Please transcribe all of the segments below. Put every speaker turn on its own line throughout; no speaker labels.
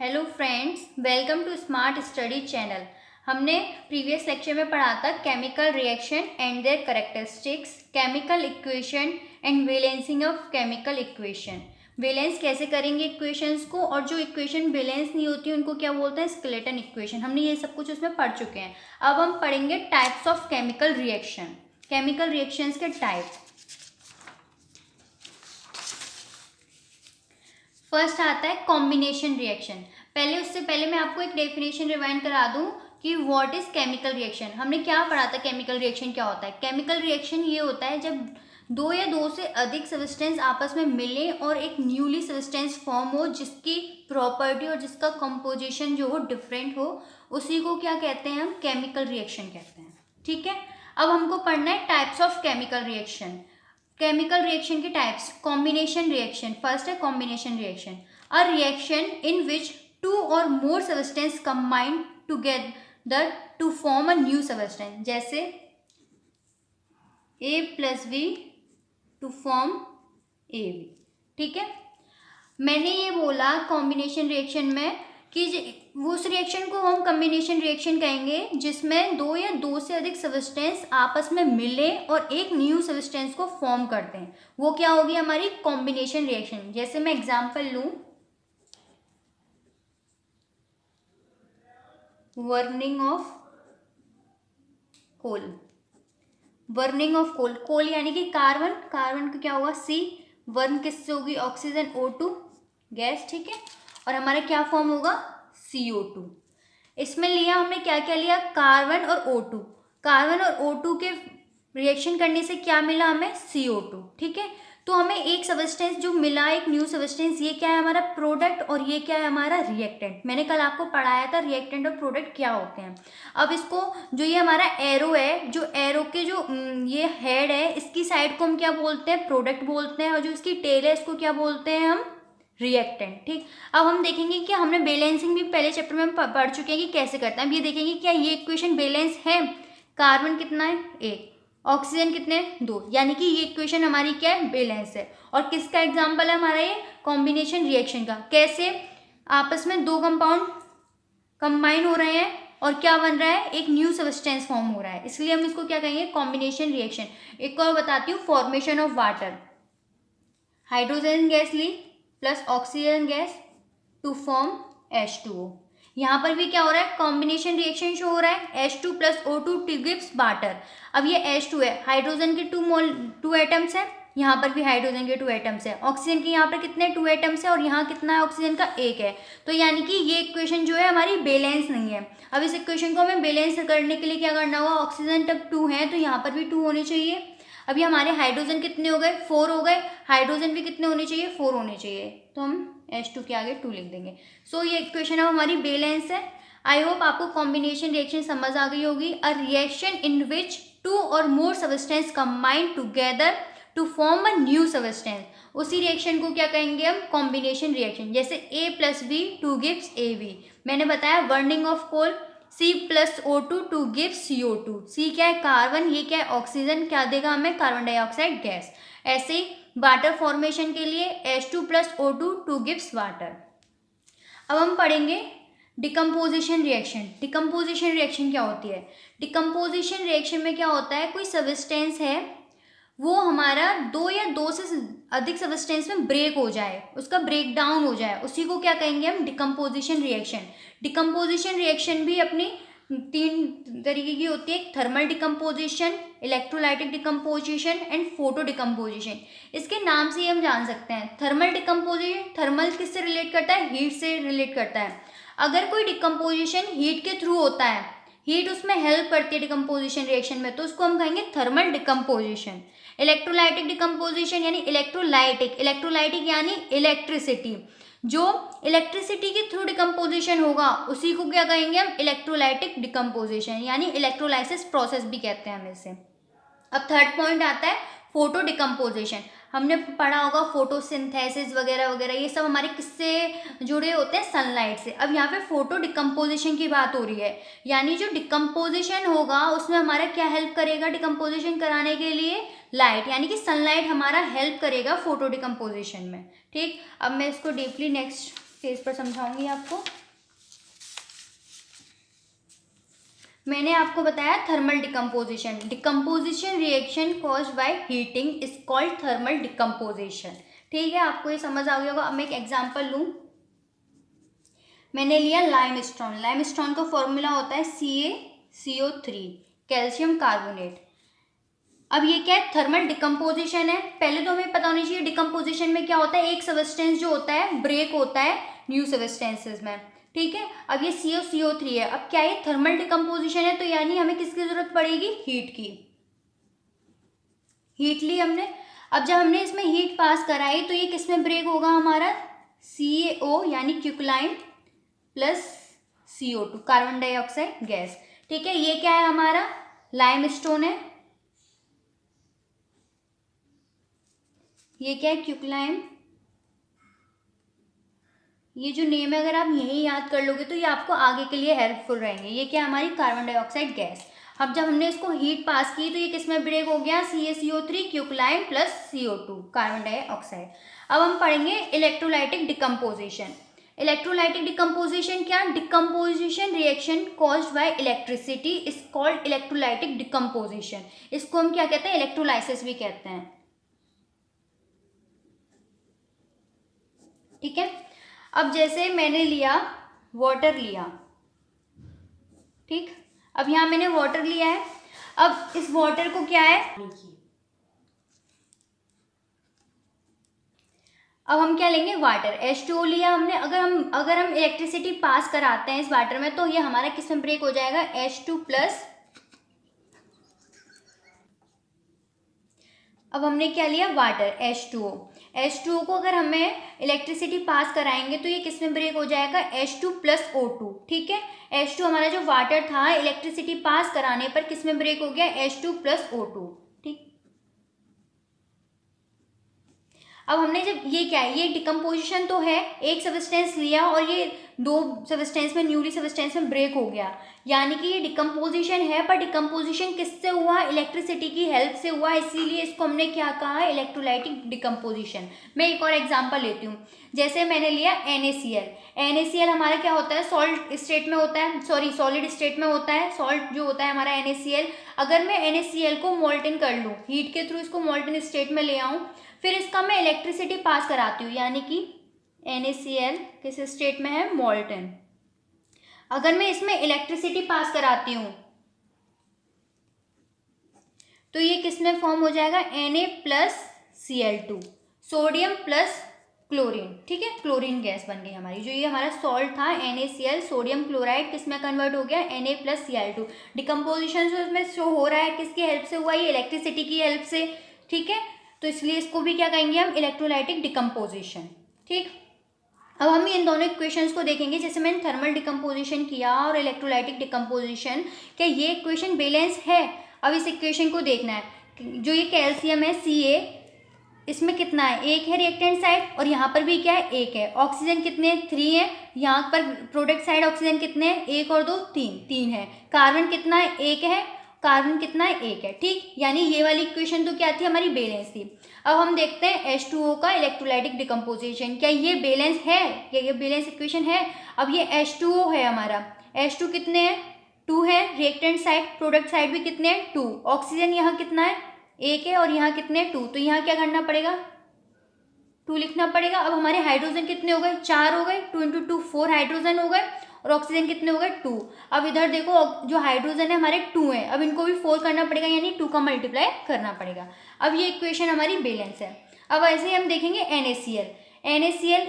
Hello friends, welcome to smart study channel. हमने previous lecture में पढ़ा था chemical reaction and their characteristics, chemical equation and balancing of chemical equation. Balance कैसे करेंगे equations को, और जो इक्वेशन वैलेंस नहीं होती उनको क्या बोलते हैं, स्केलेटन इक्वेशन। हमने ये सब कुछ उसमें पढ़ चुके हैं। अब हम पढ़ेंगे types of chemical reaction, chemical reactions के टाइप। फर्स्ट आता है कॉम्बिनेशन रिएक्शन। उससे पहले मैं आपको एक डेफिनेशन रिवाइंड करा दूं कि व्हाट इज केमिकल रिएक्शन। हमने क्या पढ़ा था, केमिकल रिएक्शन क्या होता है। केमिकल रिएक्शन ये होता है जब दो या दो से अधिक सब्सटेंस आपस में मिले और एक न्यूली सब्सटेंस फॉर्म हो जिसकी प्रॉपर्टी और जिसका कंपोजिशन जो हो डिफरेंट हो, उसी को क्या कहते हैं, हम केमिकल रिएक्शन कहते हैं। ठीक है, अब हमको पढ़ना है types of chemical reaction. Chemical reaction के टाइप्स। कॉम्बिनेशन रिएक्शन, फर्स्ट है combination reaction, a reaction in which two or more substance combine together to form a new substance, जैसे A + B to form AB। ठीक है, मैंने ये बोला combination reaction में कि उस रिएक्शन को हम कॉम्बिनेशन रिएक्शन कहेंगे जिसमें दो या दो से अधिक सब्सटेंस आपस में मिले और एक न्यू सब्सटेंस को फॉर्म करते हैं, वो क्या होगी हमारी कॉम्बिनेशन रिएक्शन। जैसे मैं एग्जांपल लूं, burning of coal. Burning of coal, coal यानी कि कार्बन, कार्बन का क्या होगा C, बर्न किससे होगी, ऑक्सीजन O2 गैस। ठीक है, और हमारा क्या फॉर्म होगा, CO2। इसमें लिया हमने क्या क्या लिया, कार्बन और O2। कार्बन और O2 के रिएक्शन करने से क्या मिला हमें, CO2। ठीक है, तो हमें एक सब्सटेंस जो मिला, एक न्यू सब्सटेंस, ये क्या है हमारा प्रोडक्ट और ये क्या है हमारा रिएक्टेंट। मैंने कल आपको पढ़ाया था रिएक्टेंट और प्रोडक्ट क्या होते हैं। अब इसको जो ये हमारा एरो है, जो एरो के जो ये हेड है, इसकी साइड को हम क्या बोलते हैं, प्रोडक्ट बोलते हैं, और जो इसकी टेल है इसको क्या बोलते हैं हम, रिएक्टेंट। ठीक, अब हम देखेंगे कि हमने बैलेंसिंग भी पहले चैप्टर में पढ़ चुके हैं कि कैसे करते हैं। अब ये देखेंगे क्या ये इक्वेशन बैलेंस है, कार्बन कितना है 1, ऑक्सीजन कितने हैं 2, यानी कि ये इक्वेशन हमारी क्या है, बैलेंस है। और किसका एग्जांपल है हमारा ये, कॉम्बिनेशन रिएक्शन का। कैसे आपस में दो कंपाउंड कंबाइन हो रहे हैं और क्या बन रहा है, एक न्यू सब्सटेंस फॉर्म हो रहा है, इसलिए हम इसको क्या कहेंगे, कॉम्बिनेशन रिएक्शन। एक और बताती हूँ, formation of water. Hydrogen gas ली plus oxygen gas to form H2O। यहाँ पर भी क्या हो रहा है, कॉम्बिनेशन रिएक्शन शो हो रहा है, H2 + O2 गिव्स वाटर। अब ये H2 है, हाइड्रोजन के 2 एटम्स है, यहाँ पर भी हाइड्रोजन के 2 एटम्स है, ऑक्सीजन के यहाँ पर कितने 2 एटम्स है, और यहाँ कितना है ऑक्सीजन का 1 है। तो यानी कि ये इक्वेशन जो है हमारी बैलेंस नहीं है। अब इस इक्वेशन को हमें बैलेंस करने के लिए क्या करना होगा, ऑक्सीजन तब 2 है तो यहाँ पर भी 2 होने चाहिए। अभी हमारे हाइड्रोजन कितने हो गए, 4 हो गए, हाइड्रोजन भी कितने होने चाहिए, 4 होने चाहिए, तो हम H2 के आगे 2 लिख देंगे। सो ये इक्वेशन अब हमारी बैलेंस है। आई होप आपको कॉम्बिनेशन रिएक्शन समझ आ गई होगी। अ रिएक्शन इन विच 2 और more substance combine together to form a new substance, उसी रिएक्शन को क्या कहेंगे हम, कॉम्बिनेशन रिएक्शन। जैसे A + B to gives AB। मैंने बताया burning of coal, C + O2 to gives CO2। C क्या है, कार्बन, ये क्या है, ऑक्सीजन, क्या देगा हमें, कार्बन डाइऑक्साइड गैस। ऐसे ही वाटर फॉर्मेशन के लिए H2 + O2 to gives water. अब हम पढ़ेंगे डिकम्पोजिशन रिएक्शन। डिकम्पोजिशन रिएक्शन क्या होती है, डिकम्पोजिशन रिएक्शन में क्या होता है, कोई सब्सटेंस है वो हमारा दो या दो से अधिक सब्सटेंस में ब्रेक हो जाए, उसका ब्रेक डाउन हो जाए, उसी को क्या कहेंगे हम, डिकम्पोजिशन रिएक्शन। डिकम्पोजिशन रिएक्शन भी अपनी 3 तरीके की होती है, thermal decomposition, electrolytic decomposition and photo decomposition. इसके नाम से ही हम जान सकते हैं। थर्मल डिकम्पोजिशन, थर्मल किससे रिलेट करता है, हीट से रिलेट करता है। अगर कोई डिकम्पोजिशन हीट के थ्रू होता है, हीट उसमें हेल्प करती है डिकम्पोजिशन रिएक्शन में, तो उसको हम कहेंगे थर्मल डिकम्पोजिशन। इलेक्ट्रोलाइटिक डिकम्पोजिशन यानी इलेक्ट्रोलाइटिक, इलेक्ट्रोलाइटिक यानी इलेक्ट्रिसिटी, जो इलेक्ट्रिसिटी के थ्रू डिकम्पोजिशन होगा उसी को क्या कहेंगे हम, इलेक्ट्रोलाइटिक डिकम्पोजिशन, यानी इलेक्ट्रोलाइसिस प्रोसेस भी कहते हैं हम इसे। अब थर्ड पॉइंट आता है फोटो डिकम्पोजिशन। हमने पढ़ा होगा फोटोसिंथेसिस वगैरह वगैरह, ये सब हमारे किससे जुड़े होते हैं, सनलाइट से। अब यहाँ पे फोटो डिकम्पोजिशन की बात हो रही है, यानी जो डिकम्पोजिशन होगा उसमें हमारा क्या हेल्प करेगा डिकम्पोजिशन कराने के लिए, लाइट, यानी कि सनलाइट हमारा हेल्प करेगा फोटो डिकम्पोजिशन में। ठीक, अब मैं इसको डीपली नेक्स्ट पेज पर समझाऊंगी आपको। मैंने आपको बताया thermal decomposition. Decomposition reaction caused by heating is called thermal decomposition. ठीक है, आपको ये समझ आ गया होगा। अब मैं एक एग्जांपल लूँ। मैंने लिया लाइमस्टोन। लाइमस्टोन का फॉर्मूला होता है CaCO3 कैल्शियम कार्बोनेट। अब ये क्या है, थर्मल डिकम्पोजिशन है। पहले तो हमें पता होनी चाहिए डिकम्पोजिशन में क्या होता है। एक सब्सटेंस जो होता है ब्रेक होता है न्यू सब्सटेंसेस में, ठीक है। अब ये CaCO3 है। अब क्या है, थर्मल डिकम्पोजिशन है, तो यानी हमें किसकी जरूरत पड़ेगी, हीट की। हीट ली हमने। अब जब हमने इसमें हीट पास कराई तो ये किसमें ब्रेक होगा हमारा, CaO यानी quicklime plus CO2 carbon dioxide gas. ठीक है, ये क्या है हमारा लाइमस्टोन है, ये क्या है क्विकलाइन। ये जो नेम है अगर आप यही याद कर लोगे तो ये आपको आगे के लिए हेल्पफुल रहेंगे। ये क्या है हमारी कार्बन डाइऑक्साइड गैस। अब जब हमने इसको हीट पास की तो ये किसमें ब्रेक हो गया, CaCO3 क्विकलाइन plus CO2 carbon dioxide. अब हम पढ़ेंगे इलेक्ट्रोलाइटिक डिकम्पोजिशन। इलेक्ट्रोलाइटिक डिकम्पोजिशन क्या, decomposition reaction caused by electricity is called electrolytic decomposition. इसको हम क्या कहते हैं, इलेक्ट्रोलाइसिस भी कहते हैं। ठीक है, अब जैसे मैंने लिया वाटर लिया, ठीक। अब यहां मैंने वाटर लिया है। अब इस वाटर को क्या है, अब हम क्या लेंगे, वाटर H2O लिया हमने। अगर हम इलेक्ट्रिसिटी पास कराते हैं इस वाटर में तो ये हमारा किस में ब्रेक हो जाएगा, H2 प्लस। अब हमने क्या लिया, वाटर H2O को अगर हमें इलेक्ट्रिसिटी पास कराएंगे तो ये किस में ब्रेक हो जाएगा, H2 प्लस O2। ठीक है, H2 हमारा जो वाटर था इलेक्ट्रिसिटी पास कराने पर किस में ब्रेक हो गया, H2 प्लस O2। ठीक, अब हमने जब ये क्या है, ये डिकम्पोजिशन तो है, एक सब्सटेंस लिया और ये दो सब्सटेंस में न्यूली सब्सटेंस में ब्रेक हो गया, यानी कि ये डिकम्पोजिशन है। पर डिकम्पोजिशन किससे हुआ, इलेक्ट्रिसिटी की हेल्प से हुआ, इसीलिए इसको हमने क्या कहा है, इलेक्ट्रोलाइटिक डिकम्पोजिशन। मैं एक और एग्जांपल लेती हूँ। जैसे मैंने लिया NaCl हमारा क्या होता है, सॉल्ट स्टेट में होता है, सॉलिड स्टेट में होता है। सॉल्ट जो होता है हमारा NaCl, अगर मैं NaCl को मोल्टन कर लूँ, हीट के थ्रू इसको मोल्टन स्टेट में ले आऊँ, फिर इसका मैं इलेक्ट्रिसिटी पास कराती हूँ, यानी कि NaCl किस स्टेट में है, मोल्टन। अगर मैं इसमें इलेक्ट्रिसिटी पास कराती हूँ तो ये किस में फॉर्म हो जाएगा, Na plus Cl2 sodium plus chlorine. ठीक है, क्लोरीन गैस बन गई हमारी। जो ये हमारा सॉल्ट था NaCl, सोडियम क्लोराइड किस में कन्वर्ट हो गया, Na प्लस Cl2। डिकम्पोजिशन जो इसमें शो हो रहा है किसकी हेल्प से हुआ, ये इलेक्ट्रिसिटी की हेल्प से। ठीक है, तो इसलिए इसको भी क्या कहेंगे हम, इलेक्ट्रोलाइटिक डिकम्पोजिशन। ठीक, अब हम इन दोनों इक्वेशंस को देखेंगे। जैसे मैंने थर्मल डिकम्पोजिशन किया और इलेक्ट्रोलाइटिक डिकम्पोजिशन, क्या ये इक्वेशन बैलेंस है। अब इस इक्वेशन को देखना है, जो ये कैल्शियम है Ca, इसमें कितना है, एक है रिएक्टेंट साइड और यहाँ पर भी क्या है, एक है। ऑक्सीजन कितने, 3 है। यहाँ पर प्रोडक्ट साइड ऑक्सीजन कितने हैं, 1 और 2 3 है। कार्बन कितना है, 1 है। कार्बन कितना है, 1 है। ठीक, यानी ये वाली इक्वेशन तो क्या थी, हमारी बैलेंस थी। अब हम देखते हैं H2O का इलेक्ट्रोलाइटिक डिकम्पोजिशन, क्या ये बैलेंस है, क्या ये बैलेंस इक्वेशन है। अब ये H2O है हमारा, H2 कितने हैं, 2 है। रिएक्टेंट साइड प्रोडक्ट साइड भी कितने हैं, 2। ऑक्सीजन यहाँ कितना है, 1 है और यहाँ कितने 2, तो यहाँ क्या करना पड़ेगा, 2 लिखना पड़ेगा। अब हमारे हाइड्रोजन कितने हो गए, 4 हो गए, 2 इंटू 2 4 हाइड्रोजन हो गए और ऑक्सीजन कितने हो गए, 2। अब इधर देखो जो हाइड्रोजन है हमारे 2 है, अब इनको भी 4 करना पड़ेगा, यानी 2 का मल्टीप्लाई करना पड़ेगा। अब ये इक्वेशन हमारी बैलेंस है। अब ऐसे ही हम देखेंगे NaCl,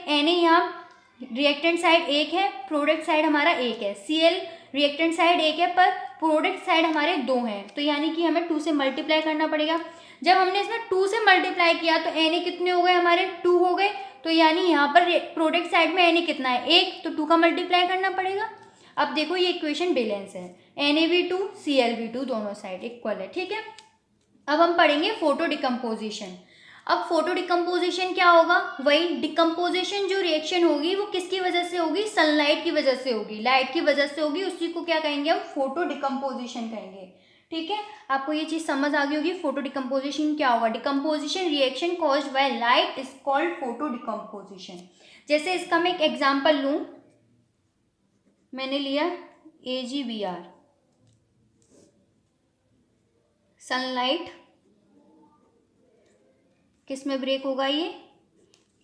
Na यहाँ रिएक्टेंट साइड 1 है, प्रोडक्ट साइड हमारा 1 है। Cl रिएक्टेंट साइड 1 है पर प्रोडक्ट साइड हमारे 2 हैं, तो यानी कि हमें 2 से मल्टीप्लाई करना पड़ेगा। जब हमने इसमें 2 से मल्टीप्लाई किया तो Na कितने हो गए हमारे, 2 हो गए, तो यानी यहाँ पर प्रोडक्ट साइड में Na कितना है, 1, तो 2 का मल्टीप्लाई करना पड़ेगा। अब देखो ये इक्वेशन बैलेंस है, Na भी 2 Cl भी 2 दोनों साइड इक्वल है। ठीक है, अब हम पढ़ेंगे फोटो डिकम्पोजिशन। अब फोटो डिकम्पोजिशन क्या होगा, वही डिकम्पोजिशन जो रिएक्शन होगी वो किसकी वजह से होगी, सनलाइट की वजह से होगी, लाइट की वजह से होगी, उसी को क्या कहेंगे हम, फोटो डिकम्पोजिशन कहेंगे। ठीक है, आपको ये चीज समझ आ गई होगी, फोटो डिकम्पोजिशन क्या होगा। Decomposition reaction caused by light is called photo decomposition. जैसे इसका मैं एक एग्जांपल लूँ, मैंने लिया AgBr, सनलाइट किस में ब्रेक होगा, ये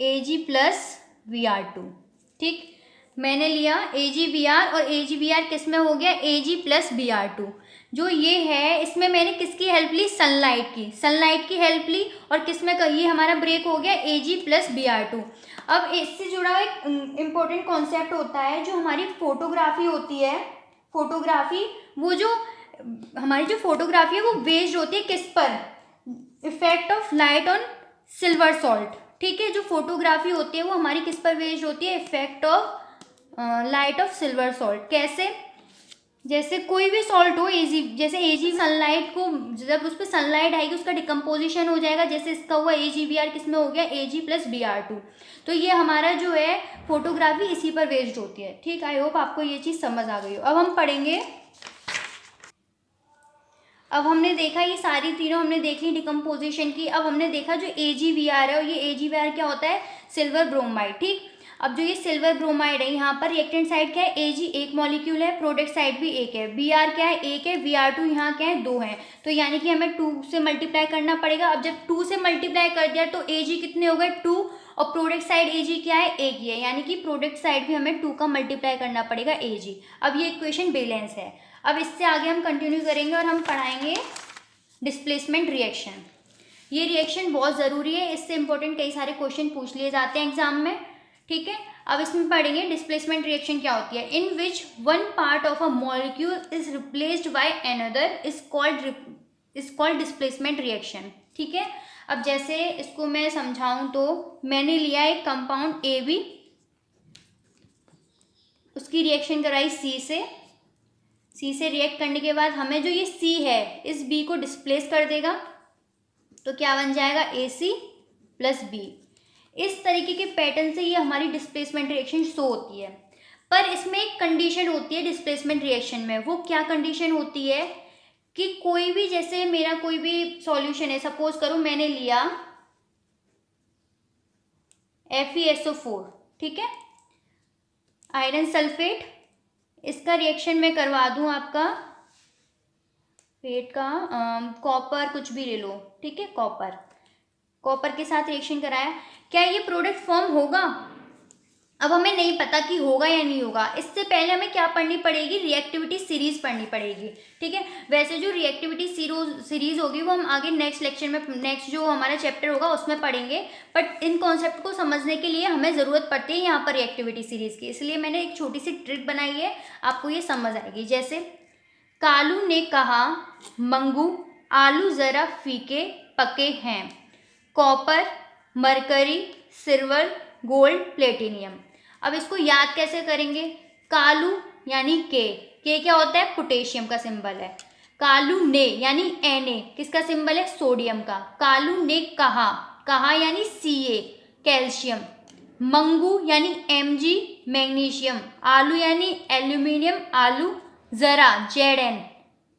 Ag प्लस Br2, ठीक। मैंने लिया AgBr और AgBr किस में हो गया, Ag प्लस Br2। जो ये है इसमें मैंने किसकी हेल्प ली, सनलाइट की हेल्प ली, और किस में ये हमारा ब्रेक हो गया Ag प्लस Br2। अब इससे जुड़ा एक इम्पोर्टेंट कॉन्सेप्ट होता है, जो हमारी फोटोग्राफी होती है, फोटोग्राफी वो जो हमारी जो फोटोग्राफी है वो बेस्ड होती है किस पर, effect of light on silver salt, ठीक है। जो फोटोग्राफी होती है वो हमारी किस पर बेस्ड होती है, effect of light of silver salt. कैसे, जैसे कोई भी सॉल्ट हो, जैसे Ag सनलाइट को, जब उस पर सनलाइट आएगी उसका डिकम्पोजिशन हो जाएगा, जैसे इसका हुआ AgBr किस में हो गया, Ag प्लस Br2। तो ये हमारा जो है फोटोग्राफी इसी पर बेस्ड होती है, ठीक। आई होप आपको ये चीज़ समझ आ गई हो। अब हम पढ़ेंगे, अब हमने देखा ये सारी तीनों हमने देख ली डिकम्पोजिशन की। अब हमने देखा जो AgBr है, और ये AgBr क्या होता है, सिल्वर ब्रोमाइड, ठीक। अब जो ये सिल्वर ब्रोमाइड है, यहाँ पर रिएक्टेंट साइड क्या है, Ag एक मॉलिक्यूल है, प्रोडक्ट साइड भी एक है, Br क्या है, एक है, Br2 यहाँ क्या है, 2 है। तो यानी कि हमें 2 से मल्टीप्लाई करना पड़ेगा। अब जब 2 से मल्टीप्लाई कर दिया तो Ag कितने हो गए, 2, और प्रोडक्ट साइड Ag क्या है, एक ही है, यानी कि प्रोडक्ट साइड भी हमें 2 का मल्टीप्लाई करना पड़ेगा Ag। अब ये इक्वेशन बैलेंस है। अब इससे आगे हम कंटिन्यू करेंगे और हम पढ़ाएंगे डिस्प्लेसमेंट रिएक्शन। ये रिएक्शन बहुत ज़रूरी है, इससे इंपॉर्टेंट कई सारे क्वेश्चन पूछ लिए जाते हैं एग्जाम में, ठीक है। अब इसमें पढ़ेंगे डिस्प्लेसमेंट रिएक्शन क्या होती है। In which one part of a molecule is replaced by another is called displacement reaction, ठीक है। अब जैसे इसको मैं समझाऊं तो मैंने लिया एक कंपाउंड AB, उसकी रिएक्शन कराई C से रिएक्ट करने के बाद हमें जो ये C है इस B को डिस्प्लेस कर देगा, तो क्या बन जाएगा, AC प्लस B। इस तरीके के पैटर्न से ये हमारी डिस्प्लेसमेंट रिएक्शन शो होती है। पर इसमें एक कंडीशन होती है डिस्प्लेसमेंट रिएक्शन में, वो क्या कंडीशन होती है कि कोई भी, जैसे मेरा कोई भी सॉल्यूशन है, सपोज करो मैंने लिया FeSO4, ठीक है, आयरन सल्फेट, इसका रिएक्शन मैं करवा दूं आपका फेट का कॉपर, कुछ भी ले लो, ठीक है, कॉपर के साथ रिएक्शन कराया, क्या ये प्रोडक्ट फॉर्म होगा। अब हमें नहीं पता कि होगा या नहीं होगा, इससे पहले हमें क्या पढ़नी पड़ेगी, रिएक्टिविटी सीरीज पढ़नी पड़ेगी, ठीक है। वैसे जो रिएक्टिविटी सीरीज होगी वो हम आगे नेक्स्ट लेक्चर में, नेक्स्ट जो हमारा चैप्टर होगा उसमें पढ़ेंगे, बट इन कॉन्सेप्ट को समझने के लिए हमें ज़रूरत पड़ती है यहाँ पर रिएक्टिविटी सीरीज की, इसलिए मैंने एक छोटी सी ट्रिक बनाई है, आपको ये समझ आएगी। जैसे कालू ने कहा मंगू आलू ज़रा फीके पके हैं, copper, mercury, silver, gold, platinum. अब इसको याद कैसे करेंगे, कालू यानी के क्या होता है, पोटेशियम का सिंबल है। कालू ने यानी Na, किसका सिंबल है, सोडियम का। कालू ने कहा यानी Ca, कैल्शियम। मंगू यानी Mg, मैग्नीशियम। आलू यानी एल्यूमिनियम, आलू। जरा Zn,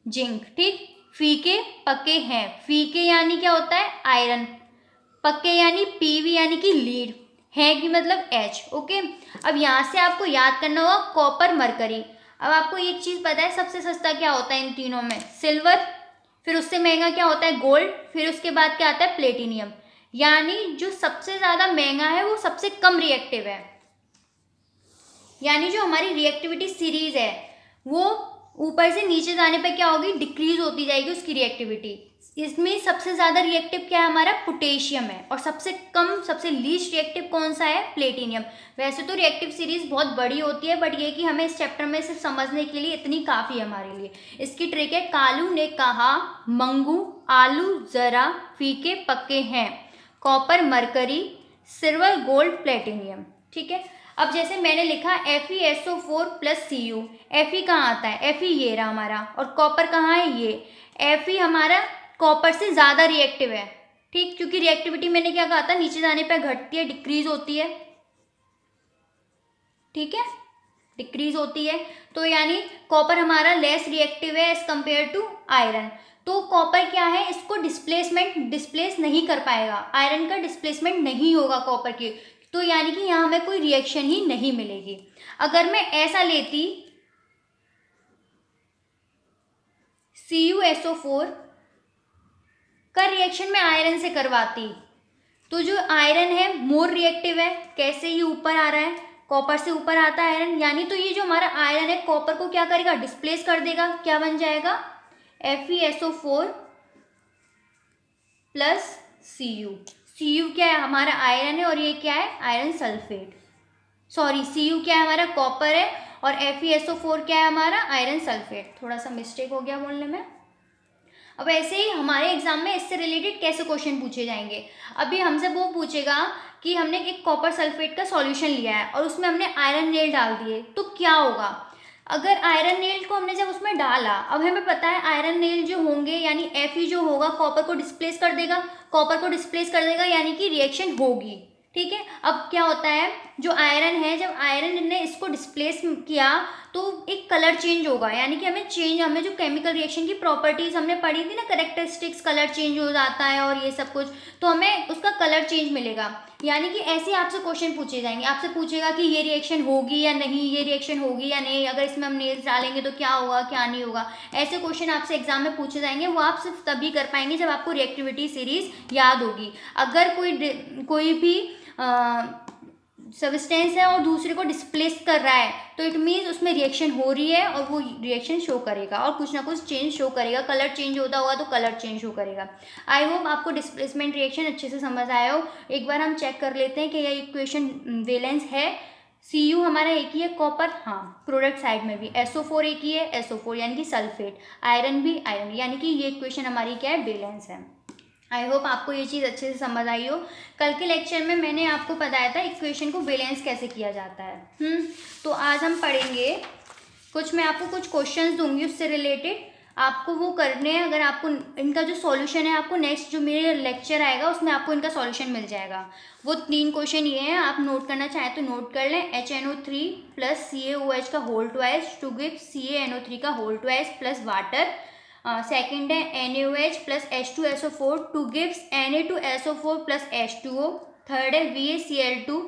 जिंक, ठीक। फीके पके हैं, फीके यानी क्या होता है, आयरन। पक्के यानी Pv यानी कि लीड, है कि मतलब H, ओके। अब यहाँ से आपको याद करना होगा कॉपर, मरकरी। अब आपको एक चीज़ पता है, सबसे सस्ता क्या होता है इन तीनों में, सिल्वर, फिर उससे महंगा क्या होता है, गोल्ड, फिर उसके बाद क्या आता है, प्लेटिनियम। यानी जो सबसे ज़्यादा महंगा है वो सबसे कम रिएक्टिव है, यानी जो हमारी रिएक्टिविटी सीरीज है वो ऊपर से नीचे जाने पर क्या होगी, डिक्रीज होती जाएगी उसकी रिएक्टिविटी। इसमें सबसे ज़्यादा रिएक्टिव क्या है हमारा, पोटेशियम है, और सबसे कम, सबसे लीस्ट रिएक्टिव कौन सा है, प्लेटिनियम। वैसे तो रिएक्टिव सीरीज बहुत बड़ी होती है, बट ये कि हमें इस चैप्टर में सिर्फ समझने के लिए इतनी काफ़ी है हमारे लिए। इसकी ट्रिक है, कालू ने कहा मंगू आलू ज़रा फीके पके हैं, copper, mercury, silver, gold, platinum, ठीक है। अब जैसे मैंने लिखा FeSO4 प्लस Cu, Fe कहाँ आता है, Fe ये रहा हमारा, और कॉपर कहाँ है, ये। Fe हमारा कॉपर से ज़्यादा रिएक्टिव है, ठीक, क्योंकि रिएक्टिविटी मैंने क्या कहा था, नीचे जाने पर घटती है, डिक्रीज होती है, ठीक है, डिक्रीज होती है। तो यानी कॉपर हमारा लेस रिएक्टिव है एज कम्पेयर टू आयरन। तो कॉपर क्या है, इसको डिस्प्लेस नहीं कर पाएगा, आयरन का डिस्प्लेसमेंट नहीं होगा कॉपर के, तो यानी कि यहाँ हमें कोई रिएक्शन ही नहीं मिलेगी। अगर मैं ऐसा लेती CuSO4 का रिएक्शन मैं आयरन से करवाती, तो जो आयरन है मोर रिएक्टिव है। कैसे, ये ऊपर आ रहा है, कॉपर से ऊपर आता है आयरन, यानी तो ये जो हमारा आयरन है कॉपर को क्या करेगा, डिस्प्लेस कर देगा। क्या बन जाएगा, FeSO4 प्लस Cu क्या है, हमारा आयरन है और ये क्या है, आयरन सल्फेट। सॉरी, Cu क्या है, हमारा कॉपर है और FeSO4 क्या है, हमारा आयरन सल्फेट। थोड़ा सा मिस्टेक हो गया बोलने में। अब ऐसे ही हमारे एग्जाम में इससे रिलेटेड कैसे क्वेश्चन पूछे जाएंगे। अभी हमसे वो पूछेगा कि हमने एक कॉपर सल्फेट का सॉल्यूशन लिया है और उसमें हमने आयरन नेल डाल दिए, तो क्या होगा। अगर आयरन नेल को हमने जब उसमें डाला, अब हमें पता है आयरन नेल जो होंगे यानी Fe जो होगा कॉपर को डिस्प्लेस कर देगा, कॉपर को डिस्प्लेस कर देगा यानी कि रिएक्शन होगी। ठीक है, अब क्या होता है, जो आयरन है, जब आयरन ने इसको डिस्प्लेस किया तो एक कलर चेंज होगा, यानी कि हमें जो केमिकल रिएक्शन की प्रॉपर्टीज हमने पढ़ी थी ना, कैरेक्टरिस्टिक्स, कलर चेंज हो जाता है और ये सब कुछ, तो हमें उसका कलर चेंज मिलेगा। यानी कि ऐसे आपसे क्वेश्चन पूछे जाएंगे, आपसे पूछेगा कि ये रिएक्शन होगी या नहीं, ये रिएक्शन होगी या नहीं, अगर इसमें हम नेल्स डालेंगे तो क्या होगा, क्या नहीं होगा। ऐसे क्वेश्चन आपसे एग्जाम में पूछे जाएंगे, वो आप सिर्फ तभी कर पाएंगे जब आपको रिएक्टिविटी सीरीज याद होगी। अगर कोई भी सब्सटेंस है और दूसरे को डिस्प्लेस कर रहा है तो इट मीन्स उसमें रिएक्शन हो रही है और वो रिएक्शन शो करेगा और कुछ ना कुछ चेंज शो करेगा। कलर चेंज होता होगा तो कलर चेंज शो करेगा। आई होप आपको डिस्प्लेसमेंट रिएक्शन अच्छे से समझ आया हो। एक बार हम चेक कर लेते हैं कि ये इक्वेशन वैलेंस है। Cu हमारा एक ही है, कॉपर, हाँ, प्रोडक्ट साइड में भी SO4 एक ही है, SO4 यानी कि सल्फेट, आयरन भी आयरन, यानी कि ये इक्वेशन हमारी क्या है, वैलेंस है। आई होप आपको ये चीज़ अच्छे से समझ आई हो। कल के लेक्चर में मैंने आपको बताया था इक्वेशन को बैलेंस कैसे किया जाता है। तो आज हम पढ़ेंगे मैं आपको कुछ क्वेश्चंस दूंगी उससे रिलेटेड, आपको वो करने हैं। अगर आपको इनका जो सॉल्यूशन है, आपको नेक्स्ट जो मेरे लेक्चर आएगा उसमें आपको इनका सॉल्यूशन मिल जाएगा। वो 3 क्वेश्चन ये हैं, आप नोट करना चाहें तो नोट कर लें। HNO3 प्लस CaOH का whole twice to give CaNO3 का whole twice plus water. Second है NaOH plus H2SO4 to gives Na2SO4 plus H2O। Third है VaCl2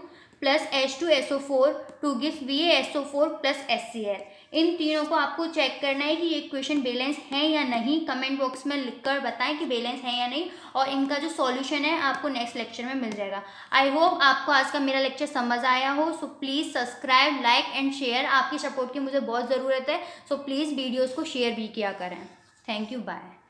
plus H2SO4 to gives VaSO4 plus HCl। इन तीनों को आपको चेक करना है कि ये इक्वेशन बैलेंस है या नहीं। कमेंट बॉक्स में लिखकर बताएं कि बैलेंस है या नहीं, और इनका जो सॉल्यूशन है आपको नेक्स्ट लेक्चर में मिल जाएगा। आई होप आपको आज का मेरा लेक्चर समझ आया हो। So please subscribe, like and share. आपकी सपोर्ट की मुझे बहुत ज़रूरत है, सो प्लीज़ वीडियोज़ को शेयर भी किया करें। Thank you. Bye.